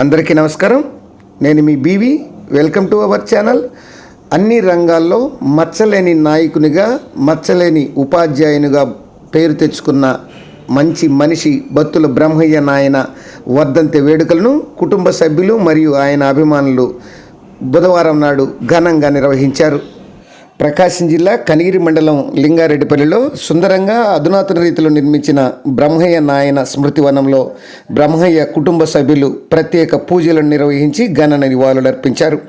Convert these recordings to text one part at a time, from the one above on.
అందరికీ నమస్కారం. నేను మీ బీవీ. Welcome to our channel. అన్ని రంగాల్లో మచ్చలేని నాయకునిగా, మచ్చలేని ఉపాధ్యాయునిగా పేరు తెచ్చుకున్న మంచి మనిషి బత్తుల బ్రహ్మయ్య నాయన వర్ధంతి వేడుకలను కుటుంబ సభ్యులు మరియు ఆయన అభిమానులు బుధవారం నాడు ఘనంగా నిర్వహించారు. ప్రకాశం జిల్లా కనిగిరి మండలం లింగారెడ్డిపల్లిలో సుందరంగా అధునాతన రీతిలో నిర్మించిన బ్రహ్మయ్య నాయన స్మృతివనంలో బ్రహ్మయ్య కుటుంబ సభ్యులు ప్రత్యేక పూజలను నిర్వహించి ఘన నివాళులర్పించారు.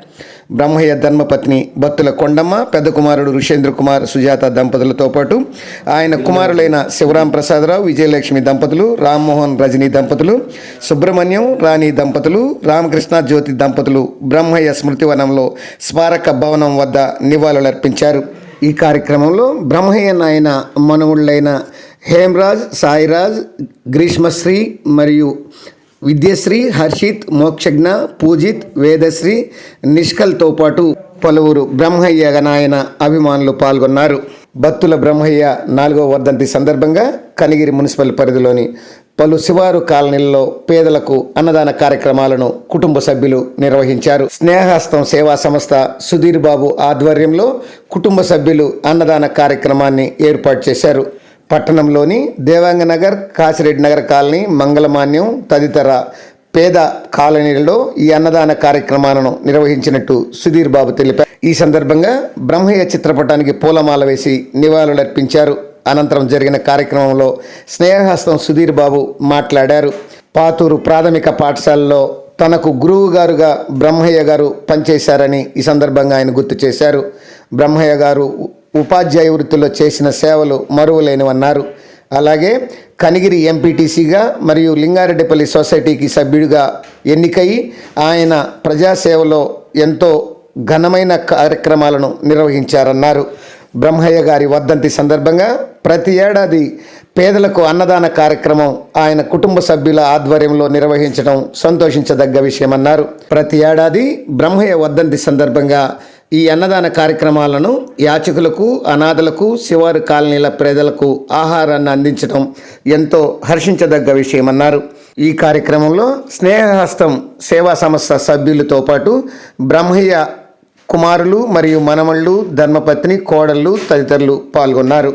బ్రహ్మయ్య ధర్మపత్ని బత్తుల కొండమ్మ, పెద్ద కుమారుడు ఋషేంద్ర కుమార్, సుజాత దంపతులతో పాటు ఆయన కుమారులైన శివరాం ప్రసాదరావు, విజయలక్ష్మి దంపతులు, రామ్మోహన్ రజనీ దంపతులు, సుబ్రహ్మణ్యం రాణి దంపతులు, రామకృష్ణ జ్యోతి దంపతులు బ్రహ్మయ్య స్మృతివనంలో స్మారక భవనం వద్ద నివాళులర్పించారు. ఈ కార్యక్రమంలో బ్రహ్మయ్య నాయన మనవుళ్ళైన హేమరాజ్, సాయిరాజ్, గ్రీష్మశ్రీ మరియు విద్యశ్రీ, హర్షిత్, మోక్షజ్ఞ, పూజిత్, వేదశ్రీ, నిష్కల్తో పాటు పలువురు బ్రహ్మయ్య నాయన అభిమానులు పాల్గొన్నారు. బత్తుల బ్రహ్మయ్య 4వ వర్ధంతి సందర్భంగా కనిగిరి మున్సిపల్ పరిధిలోని పలు శివారు కాలనీల్లో పేదలకు అన్నదాన కార్యక్రమాలను కుటుంబ సభ్యులు నిర్వహించారు. స్నేహహస్తం సేవా సంస్థ సుధీర్ బాబు ఆధ్వర్యంలో కుటుంబ సభ్యులు అన్నదాన కార్యక్రమాన్ని ఏర్పాటు చేశారు. పట్టణంలోని దేవాంగ నగర్, కాశిరెడ్డి నగర్ కాలనీ, మంగళమాన్యం తదితర పేద కాలనీలలో ఈ అన్నదాన కార్యక్రమాలను నిర్వహించినట్టు సుధీర్ బాబు తెలిపారు. ఈ సందర్భంగా బ్రహ్మయ్య చిత్రపటానికి పూలమాల వేసి నివాళులర్పించారు. అనంతరం జరిగిన కార్యక్రమంలో స్నేహహస్తం సుధీర్ బాబు మాట్లాడారు. పాతూరు ప్రాథమిక పాఠశాలలో తనకు గురువు గారుగా బ్రహ్మయ్య గారు పనిచేశారని ఈ సందర్భంగా ఆయన గుర్తు చేశారు. బ్రహ్మయ్య గారు ఉపాధ్యాయ వృత్తిలో చేసిన సేవలు మరువలేనివన్నారు. అలాగే కనిగిరి ఎంపీటీసీగా మరియు లింగారెడ్డిపల్లి సొసైటీకి సభ్యుడిగా ఎన్నికై ఆయన ప్రజాసేవలో ఎంతో ఘనమైన కార్యక్రమాలను నిర్వహించారన్నారు. బ్రహ్మయ్య గారి వర్ధంతి సందర్భంగా ప్రతి ఏడాది పేదలకు అన్నదాన కార్యక్రమం ఆయన కుటుంబ సభ్యుల ఆధ్వర్యంలో నిర్వహించడం సంతోషించదగ్గ విషయమన్నారు. ప్రతి ఏడాది బ్రహ్మయ్య వర్ధంతి సందర్భంగా ఈ అన్నదాన కార్యక్రమాలను యాచకులకు, అనాథలకు, శివారు కాలనీల పేదలకు ఆహారాన్ని అందించడం ఎంతో హర్షించదగ్గ విషయమన్నారు. ఈ కార్యక్రమంలో స్నేహహస్తం సేవా సంస్థ సభ్యులతో పాటు బ్రహ్మయ్య కుమారులు మరియు మనమళ్ళు, ధర్మపత్ని, కోడళ్ళు తదితరులు పాల్గొన్నారు.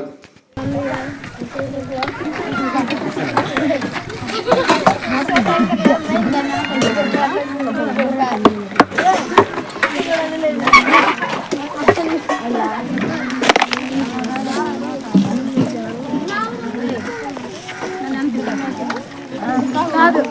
కాదు